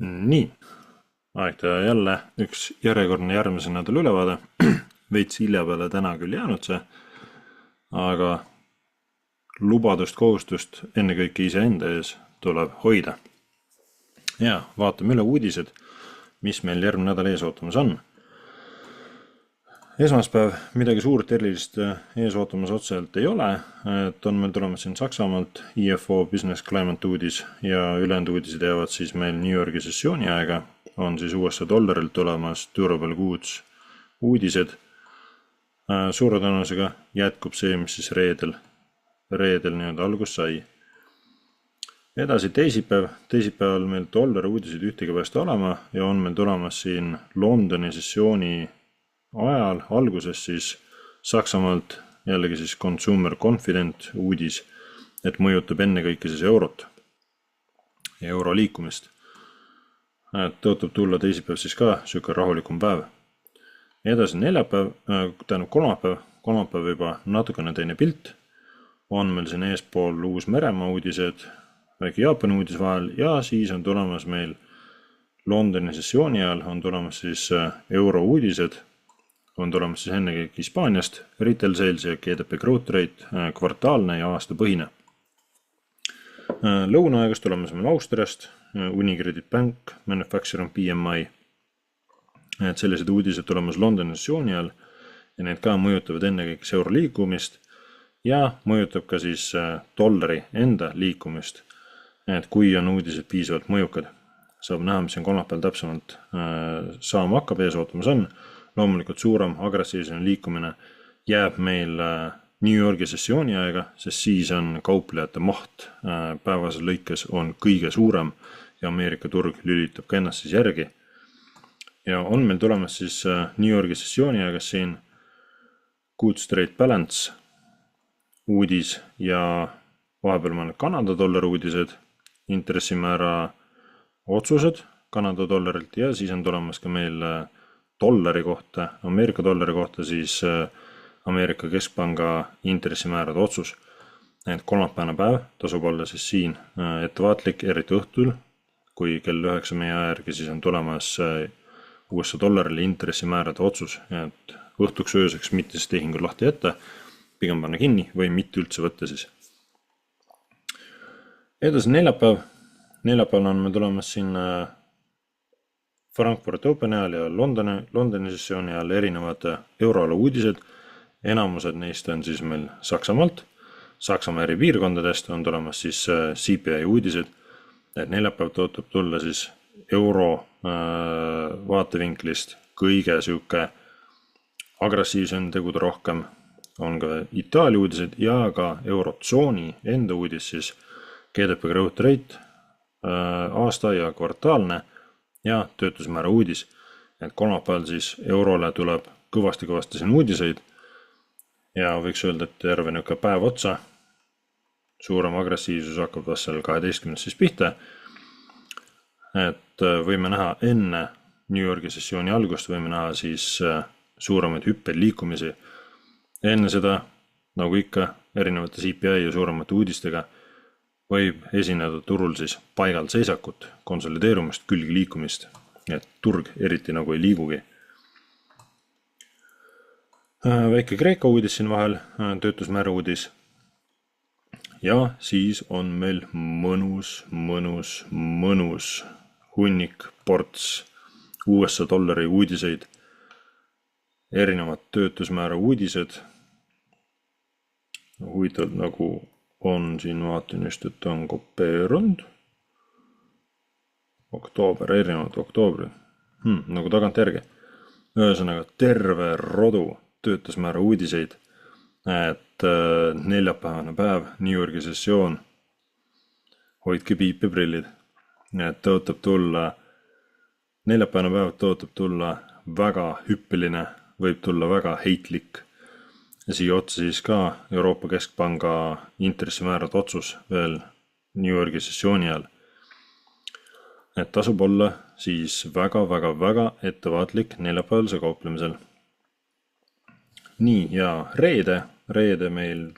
Nii, aeg teha jälle üks järjekordne järgmise nädala ülevaade. Veits hilja peale täna küll jäänud see, aga lubadust, kohustust ennekõike iseenda ees tuleb hoida. Ja vaatame üle uudised, mis meil järgmine nädal ees ootamas on. Esmaspäev midagi suurt erilist ees ootamas otseselt ei ole, et on meil tulemas siin Saksamaalt IFO Business Climate uudis ja ülejäänud uudised jäävad siis meil New Yorgi sessiooni aega. On siis USA dollarilt tulemas durable goods uudised. Suure tõenäosusega jätkub see, mis siis reedel nii-öelda algus sai. Edasi teisipäeval meil dollari uudised ühtegi päästa olema ja on meil tulemas siin Londoni sessiooni ajal alguses siis Saksamaalt jällegi siis consumer confident uudis, et mõjutab ennekõike siis eurot ja euro liikumist. Tõotab tulla teisipäev siis ka süke rahulikum päev. Edasi kolmapäev juba natukene teine pilt. On meil siin eespool Uus-Meremaa uudised, väike Jaapani uudis vahel ja siis on tulemas meil Londoni sessiooni ajal on tulemas siis euro uudised. On tulemas siis ennekõike Hispaaniast, retail sales ja GDP growth rate, kvartaalne ja aastapõhine. Lõunaaegast tulemas meil Austriast, Unicredit Bank, Manufacturing PMI. Et sellised uudised tulemas Londoni sessiooni ajal ja need ka mõjutavad ennekõike euro liikumist ja mõjutab ka siis dollari enda liikumist, et kui on uudised piisavalt mõjukad. Saab näha, mis on kolmapäeval täpsemalt saama hakkab ees ootamas on. Loomulikult suurem agressiivsem liikumine jääb meil New Yorgi sessiooni aega, sest siis on kauplejate maht päevase lõikes on kõige suurem ja Ameerika turg lülitab ka ennast siis järgi. Ja on meil tulemas siis New Yorgi sessiooni aega siin Goods Trade Balance uudis ja vahepeal on Kanada dollari uudised, intressimäära otsused Kanada dollarilt ja siis on tulemas ka meil dollari kohta, Ameerika dollari kohta siis Ameerika keskpanga intressimäärade otsus. Et kolmapäevane päev tasub olla siis siin ettevaatlik, eriti õhtul, kui kell 9 meie järgi siis on tulemas USA dollarile intressimäärade otsus. Et õhtuks ööseks mitte siis tehingud lahti jätta, pigem panna kinni või mitte üldse võtta siis. Edasi neljapäev. Neljapäeval on meil tulemas siin Frankfurt Open ajal ja Londoni sessiooni ajal erinevad euroala uudised. Enamused neist on siis meil Saksamaalt. Saksamaa eri piirkondadest on tulemas siis CPI uudised. Et neljapäev tõotab tulla siis euro vaatevinklist kõige süuke agressiivsem tegude rohkem. On ka Itaalia uudised ja ka eurotsooni enda uudis siis GDP growth rate aasta ja kvartaalne ja töötusmäära uudis, et kolmapäeval siis eurole tuleb kõvasti siin uudiseid ja võiks öelda, et terve niuke päev otsa. Suurem agressiivsus hakkab vast seal 12. siis pihta, et võime näha enne New Yorgi sessiooni algust, võime näha siis suuremaid hüppeid liikumisi. Enne seda, nagu ikka, erinevate CPI ja suuremate uudistega võib esineda turul siis paigal seisakut, konsolideerumist, külgi liikumist, et turg eriti nagu ei liigugi. Väike Kreeka uudis siin vahel, töötusmäära uudis. Ja siis on meil mõnus hunnik ports USA dollari uudiseid, erinevad töötusmäära uudised. Huvitav nagu on siin vaatan just, et on kopeerunud. Oktoober, erinevad oktoobri. Nagu tagant järgi. Ühesõnaga terve rodu töötusmäära uudiseid, et neljapäevane päev, New Yorgi sessioon, hoidke piipiprillid. Et tõotab tulla, neljapäevane päev tõotab tulla väga hüppeline, võib tulla väga heitlik. Ja siia otsa siis ka Euroopa Keskpanga intressimäärad otsus veel New Yorgi sessiooni ajal. Et tasub olla siis väga ettevaatlik neljapäevelse kauplemisel. Nii ja reede meil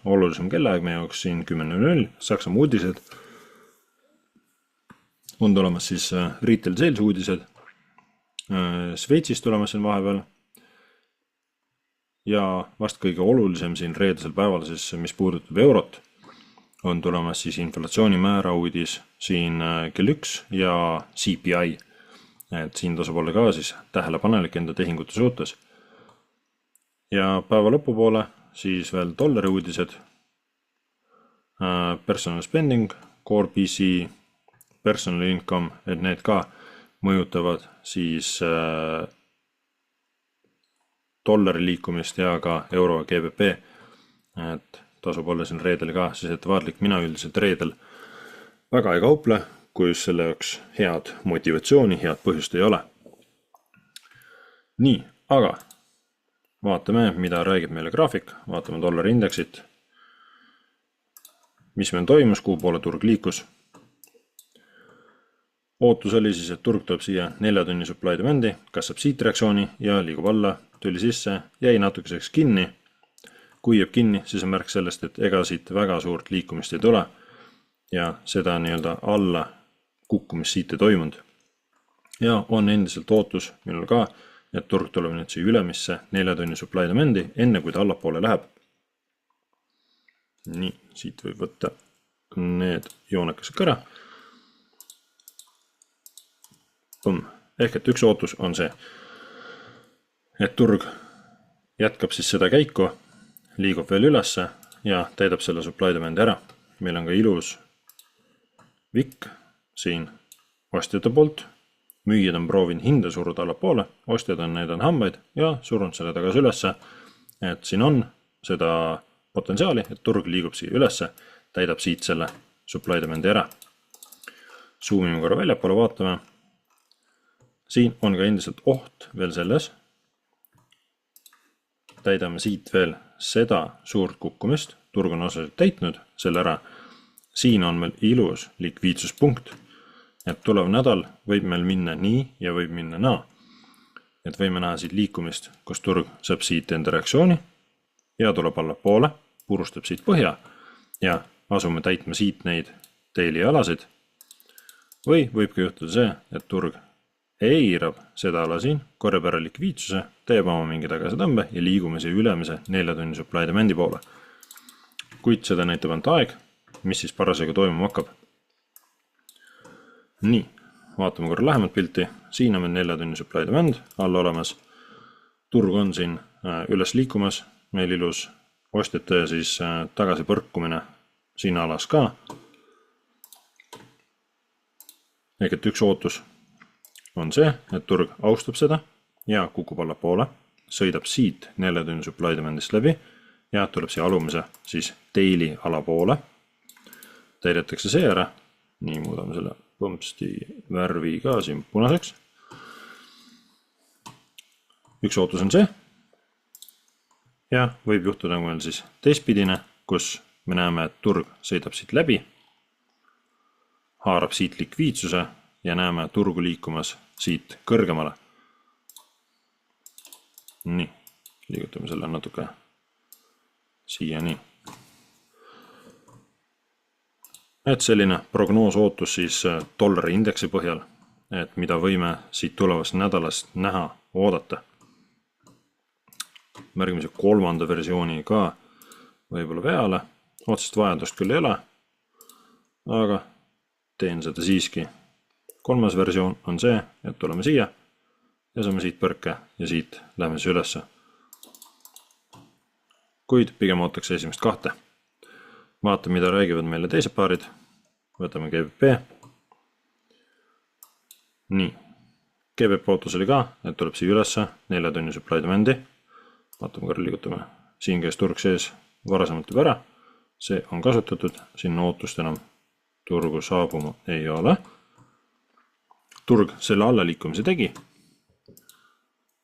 olulisem kellaaeg meie jaoks siin 10.00, Saksamaa uudised. on tulemas siis retail sales uudised. Šveitsis tulemas siin vahepeal. Ja vast kõige olulisem siin reedesel päeval, siis, mis puudutab eurot, on tulemas siis inflatsioonimäära uudis siin kell 1 ja CPI. Et siin tasub olla ka siis tähelepanelik enda tehingute suhtes. Ja päeva lõpupoole siis veel dollari uudised, personal spending, core PC, personal income, et need ka mõjutavad siis dollari liikumist ja ka euro GBP. Et tasub olla siin reedel ka siis ettevaatlik. Mina üldiselt reedel väga ei kauple, kui just selle jaoks head motivatsiooni, head põhjust ei ole. Nii, aga vaatame, mida räägib meile graafik. Vaatame dollari indeksit. Mis meil toimus, kuhu poole turg liikus. Ootus oli siis, et turg tuleb siia 4 tunni supply demandi, kasvab siit reaktsiooni ja liigub alla, tuli sisse, jäi natukeseks kinni. Kui jääb kinni, siis on märk sellest, et ega siit väga suurt liikumist ei tule ja seda nii-öelda alla kukkumist siit ei toimunud. Ja on endiselt ootus minul ka, et turg tuleb nüüd siia ülemisse 4 tunni supply demandi, enne kui ta allapoole läheb. Nii, siit võib võtta need joonekesed ära. Ehk et üks ootus on see, et turg jätkab siis seda käiku, liigub veel ülesse ja täidab selle supply demandi ära. Meil on ka ilus vikk siin ostjate poolt. Müüjad on proovinud hinda suruda allapoole, ostjad on näidanud hambaid ja surunud selle tagasi ülesse. Et siin on seda potentsiaali, et turg liigub siia ülesse, täidab siit selle supply demandi ära. Zoomime korra väljapoole, vaatame. Siin on ka endiselt oht veel selles. Täidame siit veel seda suurt kukkumist. Turg on osaliselt täitnud selle ära. Siin on meil ilus likviidsuspunkt. Et tulev nädal võib meil minna nii ja võib minna naa. Et võime näha siit liikumist, kus turg saab siit enda reaktsiooni ja tuleb allapoole, purustab siit põhja ja asume täitma siit neid daily alasid. Või võib ka juhtuda see, et turg eirab seda ala siin, korjab ära likviidsuse, teeb oma mingi tagasi tõmbe ja liigume siia ülemise 4 tunni supply demandi poole. Kuid seda näitab ainult aeg, mis siis parasjagu toimuma hakkab. Nii, vaatame korra lähemalt pilti. Siin on meil 4 tunni supply demand alla olemas. Turg on siin üles liikumas, meil ilus ostjate siis tagasi põrkumine siin alas ka. Ehk et üks ootus on see, et turg austab seda ja kukub allapoole, sõidab siit 4 tunni supply demandist läbi ja tuleb siia alumise siis daily alapoole. Täidetakse see ära. Nii, muudame selle põmpsti värvi ka siin punaseks. Üks ootus on see. Ja võib juhtuda meil siis teistpidine, kus me näeme, et turg sõidab siit läbi, haarab siit likviidsuse ja näeme turgu liikumas siit kõrgemale. Nii, liigutame selle natuke siia nii. Et selline prognoos ootus siis dollari indeksi põhjal, et mida võime siit tulevast nädalast näha, oodata. Märgime see 3. versiooni ka võib-olla peale, otsest vajadust küll ei ole, aga teen seda siiski. 3. versioon on see, et tuleme siia ja saame siit põrke ja siit lähme siis ülesse. Kuid pigem ootaks esimest 2. Vaata, mida räägivad meile teised paarid. Võtame GBP. Nii. GBP ootus oli ka, et tuleb siia ülesse 4 tunni supply demandi. Vaatame korra, liigutame. Siin käis turg sees varasemalt juba ära. See on kasutatud. Siin ootust enam turgu saabuma ei ole. Turg selle allaliikumise tegi.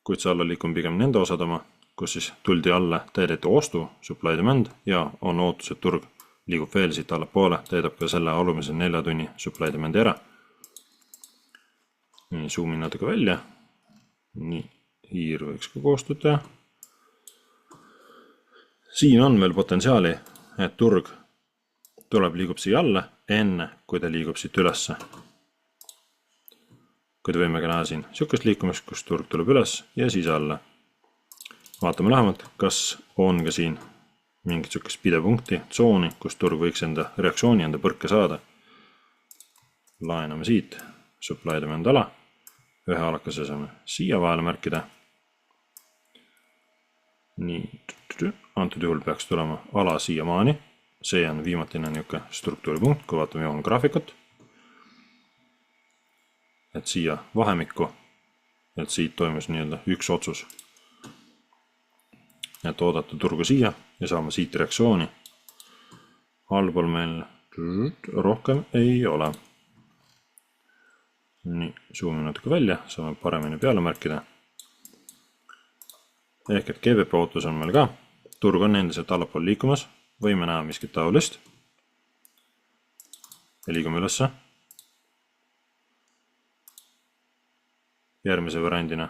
Kuid see allaliikum pigem nende osad oma, kus siis tuldi alla, täideti ostu, supply demand ja on ootus, et turg liigub veel siit allapoole, täidab ka selle alumise 4 tunni supply demandi ära. Nii, zoomin natuke välja. Nii, hiir võiks ka koostööd teha. Siin on veel potentsiaali, et turg tuleb, liigub siia alla, enne kui ta liigub siit ülesse. kuid võime ka näha siin sihukest liikumist, kus turg tuleb üles ja siis alla. Vaatame lähemalt, kas on ka siin mingit sihukest pidepunkti, tsooni, kus turg võiks enda reaktsiooni, enda põrke saada. Laename siit, supply demand ala, ühe alakese saame siia vahele märkida. Nii, antud juhul peaks tulema ala siia maani. See on viimatine niuke struktuuripunkt, kui vaatame joon graafikut. Et siia vahemikku, et siit toimus nii-öelda üks otsus. Et oodata turgu siia ja saame siit reaktsiooni. Allpool meil rohkem ei ole. Nii, zoomime natuke välja, saame paremini peale märkida. Ehk et GBP ootus on meil ka. Turg on endiselt allapool liikumas. Võime näha miskit taolist. Ja liigume ülesse. Järgmise variandina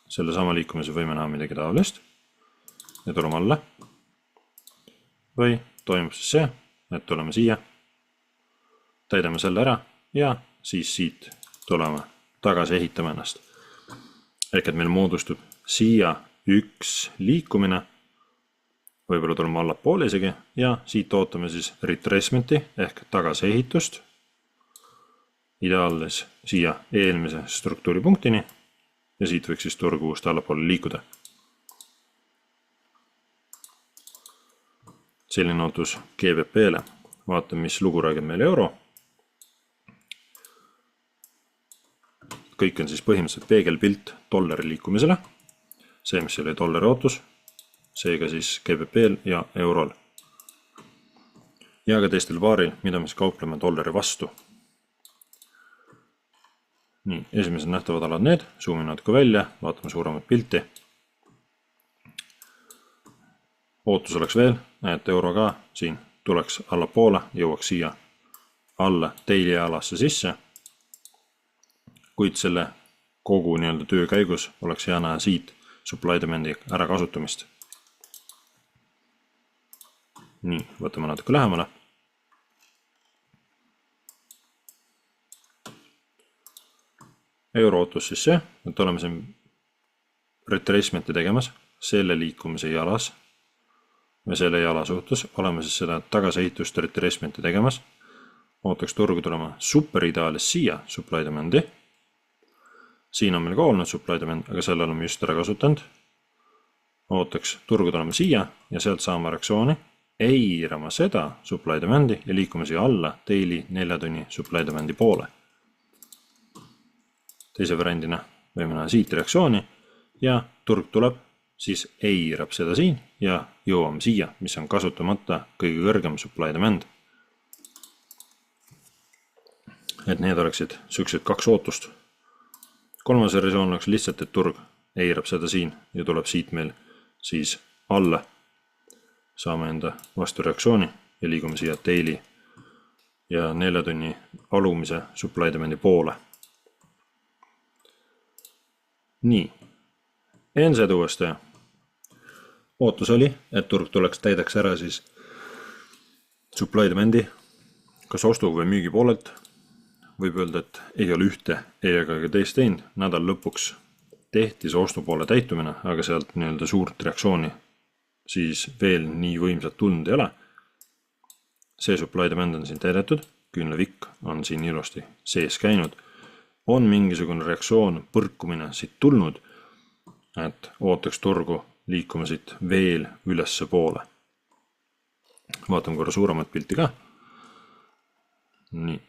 selle sama liikumise võime näha midagi taolist. Ja tuleme alla. Või toimub siis see, et tuleme siia. Täidame selle ära ja siis siit tuleme tagasi ehitame ennast. Ehk et meil moodustub siia üks liikumine. Võibolla tuleme allapoole isegi ja siit ootame siis retracementi ehk tagasi ehitust. Ideaalis siia eelmise struktuuripunktini ja siit võiks siis turg uuesti allapoole liikuda. Selline ootus GBP-le. Vaatame, mis lugu räägib meil euro. Kõik on siis põhimõtteliselt peegelpilt dollari liikumisele. See, mis oli dollari ootus. Seega siis GBP-l ja eurol. Ja ka teistel paaril, mida me kaupleme dollari vastu. Nii, esimesed nähtavad alad need. Zoomime natuke välja, vaatame suuremat pilti. Ootus oleks veel, et euro ka siin tuleks allapoole, jõuaks siia alla daily alasse sisse. Kuid selle kogu nii-öelda töö käigus oleks hea näha siit supply demandi ära kasutamist. Nii, võtame natuke lähemale. Euro ootus siis see, et oleme siin retracementi tegemas selle liikumise jalas või selle jala suhtes. Oleme siis seda tagasehitust retracementi tegemas. Ootaks turgu tulema superideaalis siia supply demandi. Siin on meil ka olnud supply demand, aga selle oleme just ära kasutanud. Ootaks turgu tulema siia ja sealt saame reaktsiooni. Eirama seda supply demandi ja liikume siia alla daily 4 tunni supply demandi poole. Teise variandina võime näha siit reaktsiooni ja turg tuleb, siis eirab seda siin ja jõuame siia, mis on kasutamata kõige kõrgem supply demand. Et need oleksid süksid kaks ootust. Kolmas versioon oleks lihtsalt, et turg eirab seda siin ja tuleb siit meil siis alla. Saame enda vastu reaktsiooni ja liigume siia daily ja 4 tunni alumise supply demandi poole. Nii, ensed uuesti. Ootus oli, et turg tuleks täidaks ära siis supply demandi kas ostu või müügi poolelt. Võib öelda, et ei ole ühte ega ka teist teinud. Nädal lõpuks tehti see ostupoole täitumine, aga sealt nii-öelda suurt reaktsiooni siis veel nii võimsat tulnud ei ole. See supply demand on siin täidetud, küünlavikk on siin ilusti sees käinud. On mingisugune reaktsioon, põrkumine siit tulnud, et ootaks turgu liikuma siit veel ülesse poole. Vaatame korra suuremat pilti ka. Nii,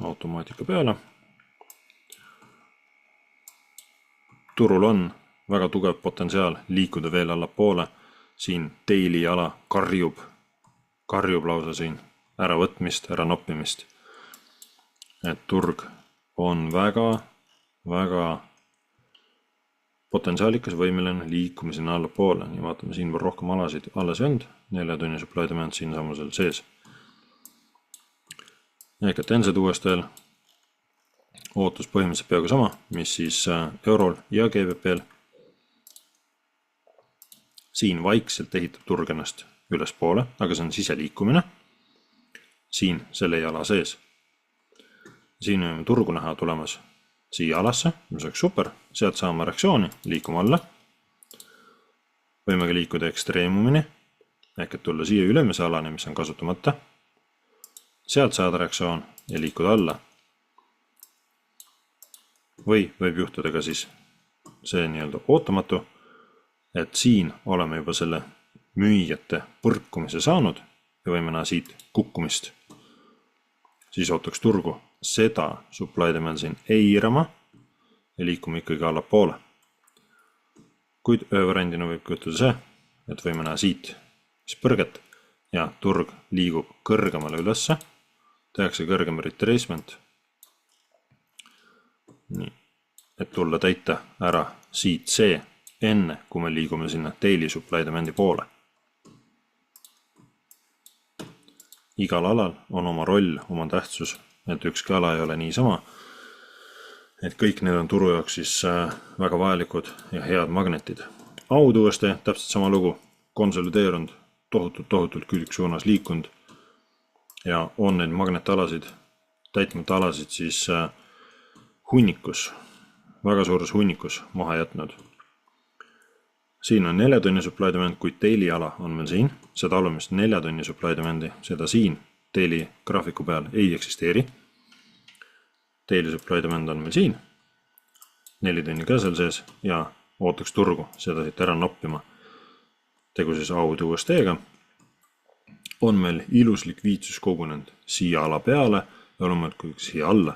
automaatika peale. Turul on väga tugev potentsiaal liikuda veel allapoole. Siin daily ala karjub lausa siin äravõtmist, ära noppimist. Et turg on väga potentsiaalikas võimeline liikumisena allapoole. Nii vaatame siin veel rohkem alasid alles end. 4 tunni supply demand siin samusel sees. Ehk et ensed uuestel ootus põhimõtteliselt peaaegu sama, mis siis eurol ja GBP-l. Siin vaikselt ehitab turg ennast üles poole, aga see on siseliikumine. Siin selle jala sees. Siin võime turgu näha tulemas siia alasse, mis oleks super, sealt saama reaktsiooni, liikuma alla. Võime ka liikuda ekstreemumini, ehk et tulla siia ülemise alani, mis on kasutamata. Sealt saada reaktsioon ja liikuda alla. Või võib juhtuda ka siis see nii-öelda ootamatu, et siin oleme juba selle müüjate põrkumise saanud ja võime näha siit kukkumist. Siis ootaks turgu seda supply demand siin eirama ja liikuma ikkagi allapoole. Kuid ühe variandina võib juhtuda see, et võime näha siit põrget ja turg liigub kõrgemale ülesse, tehakse kõrgem retracement. Nii, et tulla täita ära siit see enne, kui me liigume sinna daily supply demandi poole. Igal alal on oma roll, oma tähtsus, et ükski ala ei ole niisama, et kõik need on turu jaoks siis väga vajalikud ja head magnetid. Aud uuesti täpselt sama lugu, konsolideerunud, tohutult külgsuunas liikunud ja on neid magnetalasid, täitmata alasid siis hunnikus, väga suures hunnikus maha jätnud. Siin on 4 tunni supply demand, kuid daily ala on meil siin, seda alumist 4 tunni supply demandi, seda siin daily graafiku peal ei eksisteeri. Daily supply demand on meil siin, 4 tunni ka seal sees ja ootaks turgu seda siit ära noppima. Tegu siis Aud USD-ga. On meil ilus likviidsus kogunenud siia ala peale ja oleme siia alla.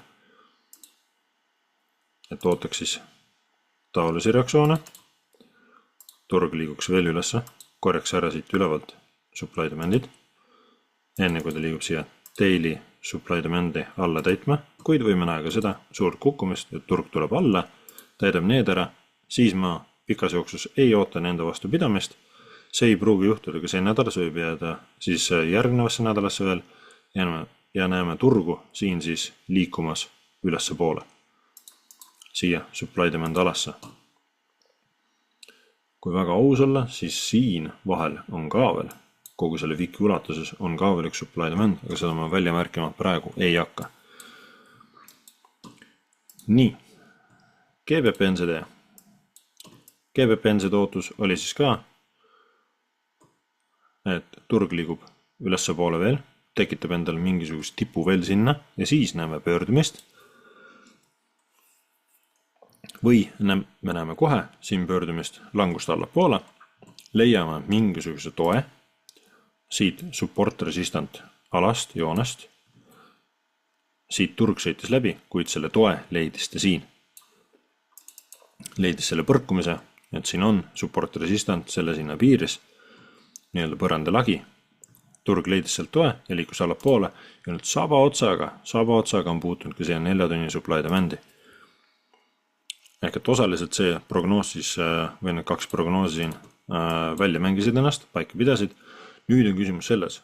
Et ootaks siis taolisi reaktsioone. Turg liiguks veel ülesse, korjaks ära siit ülevalt supply demandid, enne kui ta liigub siia daily supply demandi alla täitma, kuid võime näha ka seda suurt kukkumist, et turg tuleb alla, täidab need ära, siis ma pikas jooksus ei oota nende vastu pidamist, see ei pruugi juhtuda ka see nädal, see võib jääda siis järgnevasse nädalasse veel ja näeme turgu siin siis liikumas ülesse poole, siia supply demand alasse. Kui väga aus olla, siis siin vahel on ka veel, kogu selle viki ulatuses on ka veel üks supply demand, aga seda ma välja märkima praegu ei hakka. Nii, GBP-NZD. GBP-NZD ootus oli siis ka, et turg liigub ülesse poole veel, tekitab endale mingisugust tipu veel sinna ja siis näeme pöördumist. Või me näeme kohe siin pöördumist langust allapoole, leiame mingisuguse toe siit support resistant alast, joonest. Siit turg sõitis läbi, kuid selle toe leidis ta siin. Leidis selle põrkumise, et siin on support resistant selle sinna piiris, nii-öelda põranda lagi. Turg leidis sealt toe ja liikus allapoole ja nüüd saba otsaga on puutunud ka siia 4 tunni supply demandi. Ehk et osaliselt see prognoos siis, või need 2 prognoosi siin välja mängisid ennast, paika pidasid. Nüüd on küsimus selles,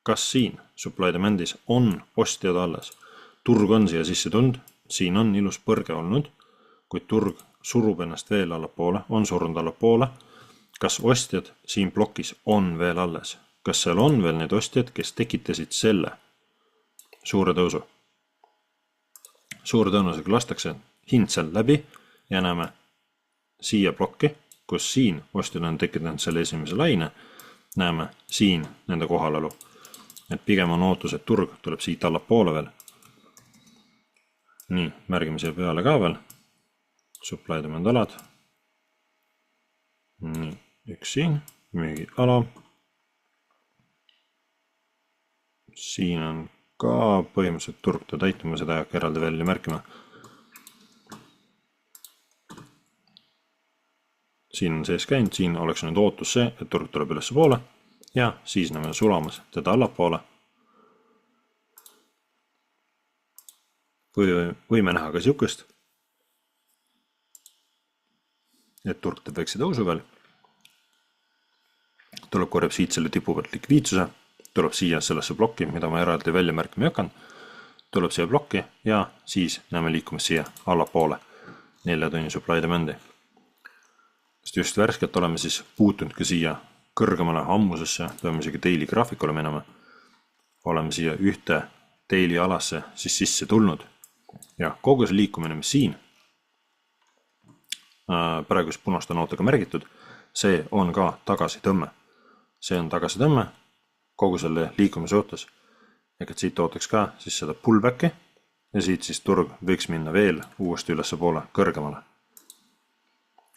kas siin supply demandis on ostjad alles. Turg on siia sisse tulnud, siin on ilus põrge olnud, kuid turg surub ennast veel allapoole, on surunud allapoole. Kas ostjad siin plokis on veel alles? Kas seal on veel need ostjad, kes tekitasid selle suure tõusu? Suure tõenäosusega lastakse hind seal läbi ja näeme siia plokki, kus siin ostjad on tekitanud selle esimese laine, näeme siin nende kohalalu. Et pigem on ootus, et turg tuleb siit allapoole veel. Nii, märgime siia peale ka veel. Supply demand alad. Nii, üks siin, müügi ala. Siin on ka põhimõtteliselt turg ta täituma, seda ei hakka eraldi välja märkima. Siin on sees käinud, siin oleks nüüd ootus see, et turg tuleb ülesse poole ja siis näeme sulamas teda allapoole. Võime näha ka siukest, et turg teeb väikse tõusu veel. Tuleb korjab siit selle tipu pealt likviidsuse, tuleb siia sellesse plokki, mida ma eraldi välja märkima ei hakanud, tuleb siia plokki ja siis näeme liikumas siia allapoole 4 tunni supply demandi. Sest just värskelt oleme siis puutunud ka siia kõrgemale ammusesse, peame isegi daily graafikule minema. Oleme siia ühte daily alasse siis sisse tulnud ja kogu see liikumine, mis siin praegu punaste nootega märgitud, see on ka tagasitõmme. See on tagasitõmme kogu selle liikumise suhtes. Ehk et siit ootaks ka siis seda pullbacki ja siit siis turg võiks minna veel uuesti ülesse poole kõrgemale.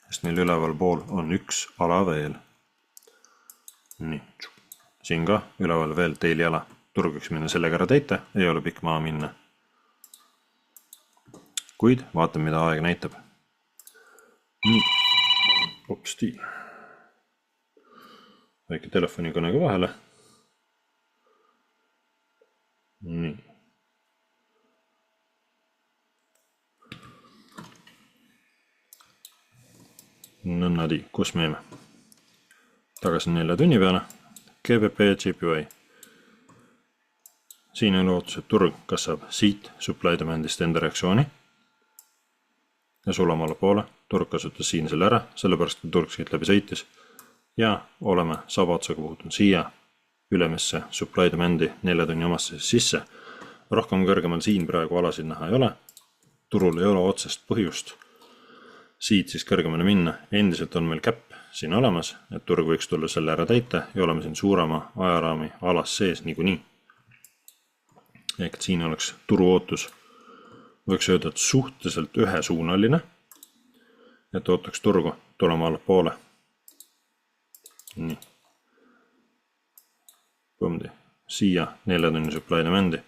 Sest meil üleval pool on üks ala veel. Nii, siin ka üleval veel teili ala. Turg võiks minna sellega ära täita, ei ole pikk maa minna. Kuid vaatame, mida aeg näitab. Nii, hopsti. Väike telefonikõnega vahele. Nii. Nõnnadi, kus me jäime? Tagasi 4 tunni peale. GBP ja JPY. Siin on lootus, et turg kas saab siit supply demandist enda reaktsiooni ja sulama alla poole. Turg kasutas siin selle ära, sellepärast kui turg siit läbi sõitis ja oleme sabaotsaga puhutunud siia ülemisse supply demandi 4 tunni omasse sisse. Rohkem kõrgemal siin praegu alasid näha ei ole. Turul ei ole otsest põhjust siit siis kõrgemale minna. Endiselt on meil käpp siin olemas, et turg võiks tulla selle ära täita ja oleme siin suurema ajaraami alas sees niikuinii. Ehk siin oleks turu ootus, võiks öelda, et suhteliselt ühesuunaline, et ootaks turgu tulema alla poole. Nii. Põmdi. Siia 4 tunni supply demandi.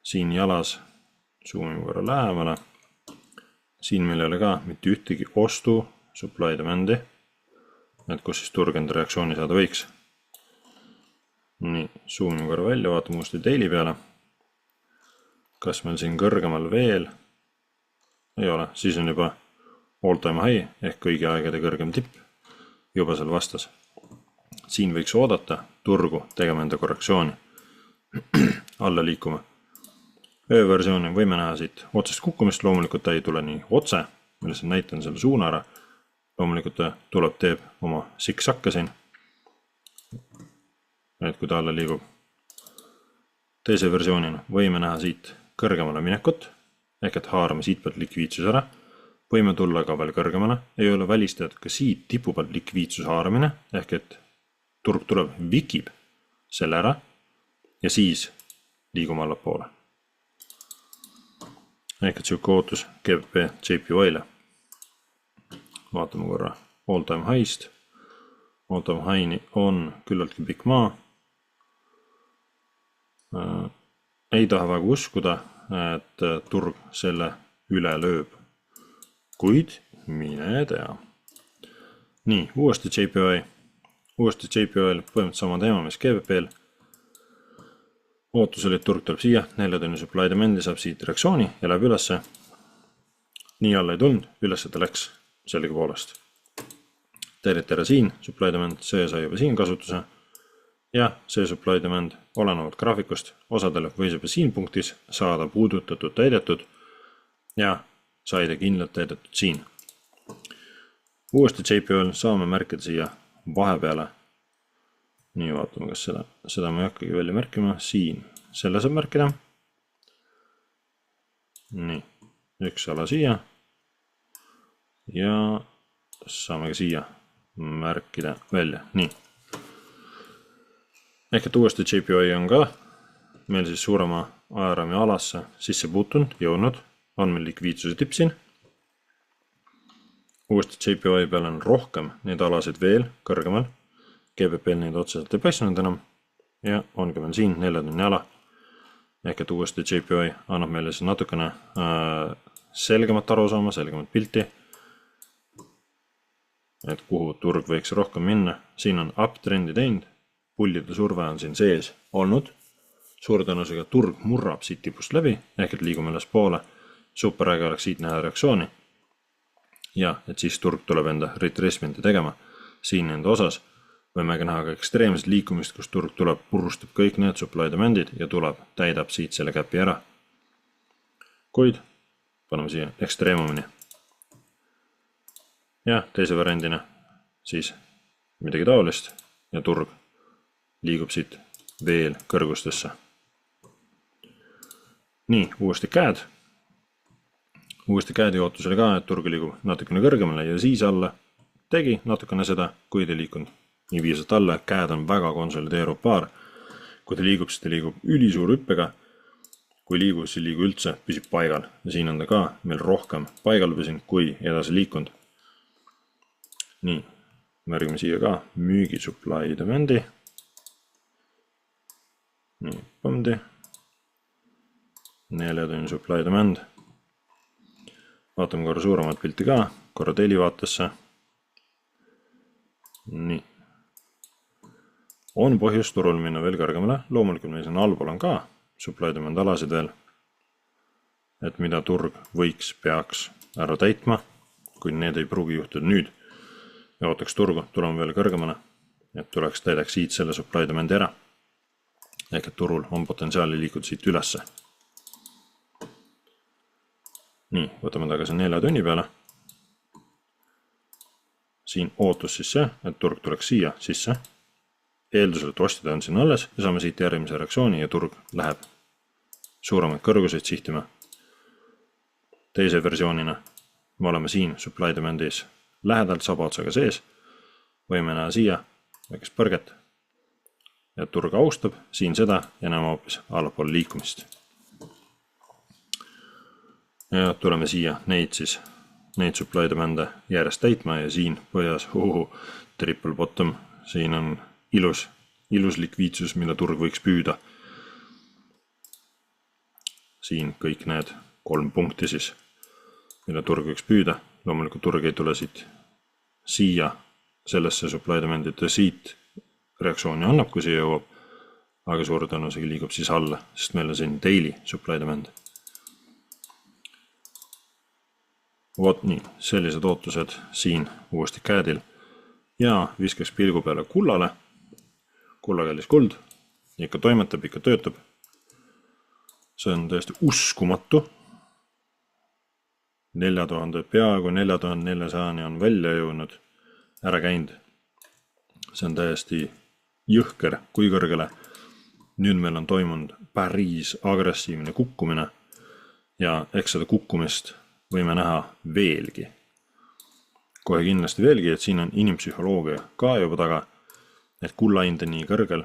Siin jalas zoomime korra lähemale. Siin meil ei ole ka mitte ühtegi ostu supply demandi, et kus siis turg enda reaktsiooni saada võiks. Nii, zoomime korra välja, vaatame uuesti teili peale. Kas meil siin kõrgemal veel? Ei ole, siis on juba all time high ehk kõigi aegade kõrgem tipp juba seal vastas. Siin võiks oodata turgu tegema enda korrektsiooni alla liikuma. Ööversiooni võime näha siit otsest kukkumist, loomulikult ta ei tule nii otse, millest näitan selle suuna ära. Loomulikult ta tuleb, teeb oma siksakka siin, et kui ta alla liigub. Teise versioonina võime näha siit kõrgemale minekut, ehk et haarame siit pealt likviidsus ära. Võime tulla ka veel kõrgemale, ei ole välistatud ka siit tipu pealt likviidsus haaramine, ehk et turg tuleb, vikib selle ära ja siis liigume alla poole. Ehk et siuke ootus GBP JPY-le. Vaatame korra all time high'st. All time high'ni on küllaltki pikk maa. Ei taha väga uskuda, et turg selle üle lööb. Kuid mine tea. Nii, uuesti JPY. Uuesti JPY-l põhimõtteliselt sama teema, mis GBP-l. Ootus oli, et turg tuleb siia, 4 tunni supply demandi saab siit reaktsiooni ja läheb ülesse. Nii alla ei tulnud, ülesse ta läks sellega poolest. Tere siin, supply demand, see sai juba siin kasutuse ja see supply demand olenevalt graafikust osadele võis juba siin punktis saada puudutatud täidetud ja sai ta kindlalt täidetud siin. Uuesti JPL saame märkida siia vahepeale. Nii, vaatame, kas seda ma ei hakkagi välja märkima. Siin, selle saab märkida. Nii, üks ala siia. Ja saame ka siia märkida välja. Nii. Ehk et uuesti JPY on ka meil siis suurema ajaraami alasse sisse puutunud, jõudnud. On meil likviidsuse tipp siin. Uuesti JPY peal on rohkem neid alasid veel kõrgemal. GBP neid otseselt ei paistnud enam ja ongi meil siin 4 tunni ala. Ehk et uuesti JPY annab meile siis natukene selgemat arusaama, selgemat pilti, et kuhu turg võiks rohkem minna. Siin on uptrendi teinud, pullide surve on siin sees olnud. Suure tõenäosusega turg murrab siit tipust läbi, ehk et liigume üles poole. Superäge oleks siit näha reaktsiooni. Ja, et siis turg tuleb enda retracementi tegema. Siin enda osas võime ka näha ka ekstreemset liikumist, kus turg tuleb, purustab kõik need supply demandid ja tuleb, täidab siit selle käpi ära. Kuid paneme siia ekstreemumini. Ja teise variandina siis midagi taolist ja turg liigub siit veel kõrgustesse. Nii, uuesti käed. uuesti käedi ootusele ka, et turg liigub natukene kõrgemale ja siis alla. Tegi natukene seda, kui ta liikunud nii viiselt alla, käed on väga konsolideeruv paar. Kui ta liigub, siis ta liigub ülisuur hüppega. Kui liigub, siis liigub üldse, püsib paigal. Ja siin on ta ka meil rohkem paigal püsinud, kui edasi liikunud. Nii, märgime siia ka müügi supply demand'i. Nii, pomdi. 4 tunni supply demand. Vaatame korra suuremat pilti ka, korra telivaatesse. Nii. On põhjus turul minna veel kõrgemale, loomulikult meil siin allpool on ka supply demand alasid veel, et mida turg peaks ära täitma, kui need ei pruugi juhtuda nüüd ja ootaks turgu, tuleme veel kõrgemale, et täidaks siit selle supply demandi ära, ehk et turul on potentsiaali liikuda siit ülesse. Nii, võtame tagasi 4 tunni peale. Siin ootus siis see, et turg tuleks siia sisse. Eeldusel, et ostjad on siin alles ja saame siit järgmise reaktsiooni ja turg läheb suuremaid kõrguseid sihtima. Teise versioonina me oleme siin supply demandis lähedalt sabaotsaga sees. Võime näha siia väikest põrget. Ja turg austab siin seda ja näeme hoopis allapool liikumist. Ja tuleme siia neid supply demande järjest täitma ja siin põhjas triple bottom. Siin on ilus likviidsus, mida turg võiks püüda. Siin kõik need 3 punkti siis, mida turg võiks püüda. Loomulikult turg ei tule siia sellesse supply demandite siit reaktsiooni annab, kui see jõuab, aga suure tõenäosusega liigub siis alla, sest meil on siin daily supply demand. Vot nii, sellised ootused siin uuesti käedil ja viskaks pilgu peale kullale. Kulla kallis kuld, ikka toimetab, ikka töötab. See on täiesti uskumatu. 4000, peaaegu 4400 on välja jõudnud, ära käinud. See on täiesti jõhker, kui kõrgele. Nüüd meil on toimunud päris agressiivne kukkumine ja eks seda kukkumist võime näha veelgi. Kohe kindlasti veelgi, et siin on inimpsühholoogia ka juba taga, et kulla hind on nii kõrgel,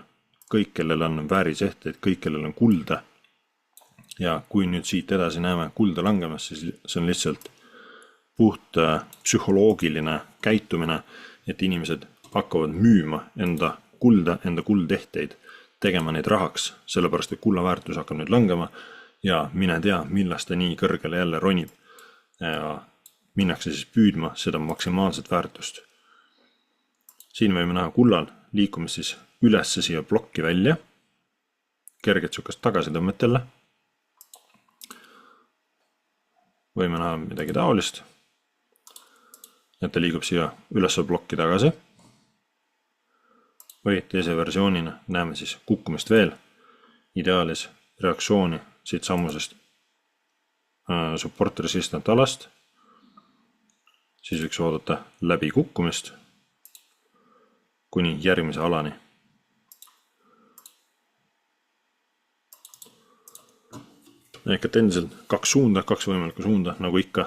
kõik, kellel on väärisehteid, kõik, kellel on kulda. Ja kui nüüd siit edasi näeme kulda langemas, siis see on lihtsalt puht psühholoogiline käitumine, et inimesed hakkavad müüma enda kulda, enda kuldehteid, tegema neid rahaks, sellepärast et kulla väärtus hakkab nüüd langema ja mine tea, millast ta nii kõrgele jälle ronib. Ja minnakse siis püüdma seda maksimaalset väärtust. Siin võime näha kullal liikumist siis ülesse siia plokki välja, kerget sukast tagasi tõmmetele. Võime näha midagi taolist, et ta liigub siia ülesse plokki tagasi. Või teise versioonina näeme siis kukkumist veel, ideaalis reaktsiooni siit sammusest support resistant alast, siis võiks oodata läbi kukkumist kuni järgmise alani. Ehk et endiselt 2 suunda, 2 võimalikku suunda, nagu ikka,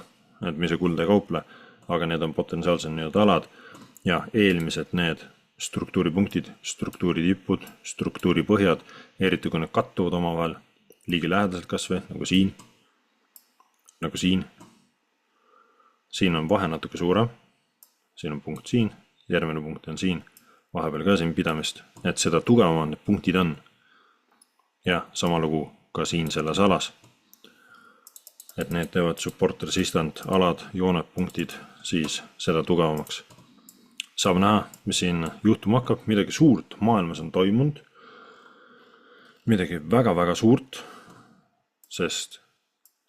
et mis see kuld ei kauple, aga need on potentsiaalsed need alad ja eelmised need struktuuripunktid, struktuuritipud, struktuuripõhjad, eriti kui need kattuvad omavahel liigi lähedaselt kasvõi, nagu siin. Siin on vahe natuke suurem, siin on punkt siin, järgmine punkt on siin, vahepeal ka siin pidamist, et seda tugevamad need punktid on. Ja sama lugu ka siin selles alas. Et need teevad support resistant alad, jooned, punktid, siis seda tugevamaks. Saab näha, mis siin juhtuma hakkab, midagi suurt maailmas on toimunud, midagi väga-väga suurt, sest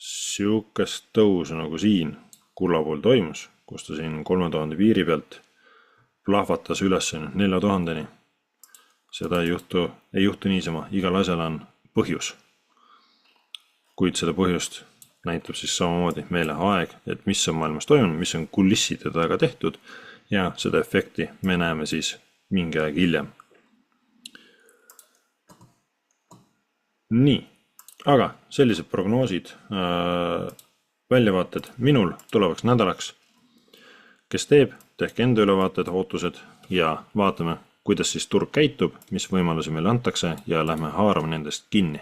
siukest tõusu nagu siin kulla pool toimus, kus ta siin 3000 piiri pealt plahvatas üles 4000-ni. Seda ei juhtu niisama, igal asjal on põhjus. Kuid seda põhjust näitab siis samamoodi meile aeg, et mis on maailmas toimunud, mis on kulisside taga tehtud ja seda efekti me näeme siis mingi aeg hiljem. Nii, aga sellised prognoosid väljavaated minul tulevaks nädalaks. Kes teeb, tehke enda ülevaated, ootused ja vaatame, kuidas siis turg käitub, mis võimalusi meile antakse ja lähme haarame nendest kinni.